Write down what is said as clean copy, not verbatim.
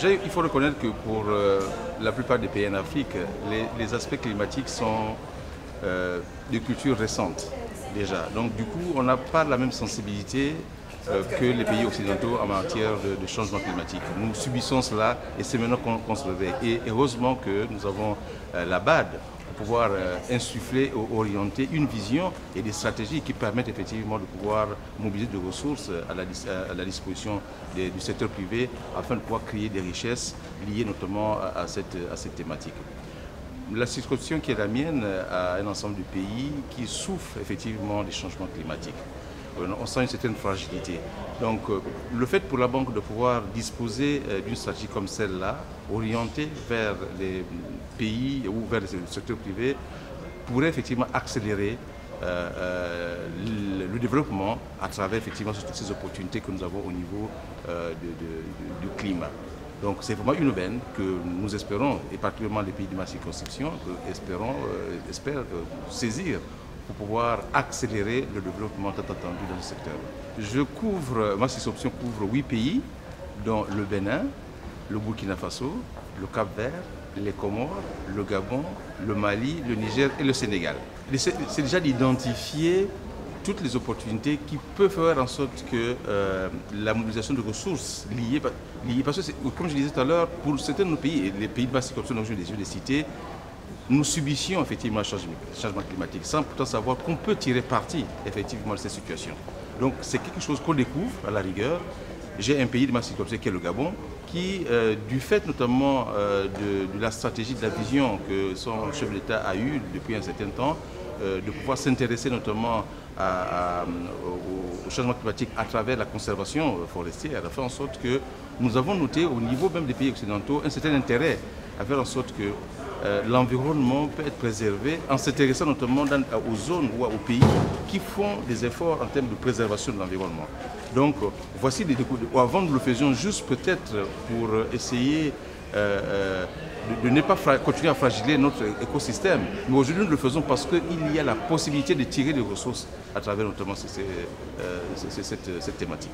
Il faut reconnaître que pour la plupart des pays en Afrique, les aspects climatiques sont de culture récente déjà. Donc du coup, on n'a pas la même sensibilité que les pays occidentaux en matière de changement climatique. Nous subissons cela et c'est maintenant qu'on se réveille. Et heureusement que nous avons la BAD pour pouvoir insuffler ou orienter une vision et des stratégies qui permettent effectivement de pouvoir mobiliser des ressources à la disposition du secteur privé afin de pouvoir créer des richesses liées notamment à cette thématique. La circonscription qui est la mienne a un ensemble de pays qui souffrent effectivement des changements climatiques. On sent une certaine fragilité. Donc le fait pour la banque de pouvoir disposer d'une stratégie comme celle-là, orientée vers les pays ou vers le secteur privé, pourrait effectivement accélérer le développement à travers effectivement toutes ces opportunités que nous avons au niveau du climat. Donc c'est vraiment une aubaine que nous espérons, et particulièrement les pays de ma circonscription, espèrent saisir pour pouvoir accélérer le développement tant attendu dans ce secteur. Ma circonscription couvre 8 pays, dont le Bénin, le Burkina Faso, le Cap-Vert, les Comores, le Gabon, le Mali, le Niger et le Sénégal. C'est déjà d'identifier toutes les opportunités qui peuvent faire en sorte que la mobilisation de ressources liées parce que comme je disais tout à l'heure, pour certains de nos pays, et les pays de ma circonscription dont je les citer, nous subissions effectivement le changement climatique sans pourtant savoir qu'on peut tirer parti effectivement de cette situation. Donc c'est quelque chose qu'on découvre à la rigueur. J'ai un pays de ma circonscription qui est le Gabon, qui, du fait notamment de la stratégie, de la vision que son chef d'État a eue depuis un certain temps, de pouvoir s'intéresser notamment au changement climatique à travers la conservation forestière, a fait en sorte que nous avons noté au niveau même des pays occidentaux un certain intérêt à faire en sorte que l'environnement peut être préservé en s'intéressant notamment aux zones ou aux pays qui font des efforts en termes de préservation de l'environnement. Donc voici des découvertes. Avant nous le faisions juste peut-être pour essayer de ne pas continuer à fragiliser notre écosystème. Mais aujourd'hui nous le faisons parce qu'il y a la possibilité de tirer des ressources à travers notamment cette thématique.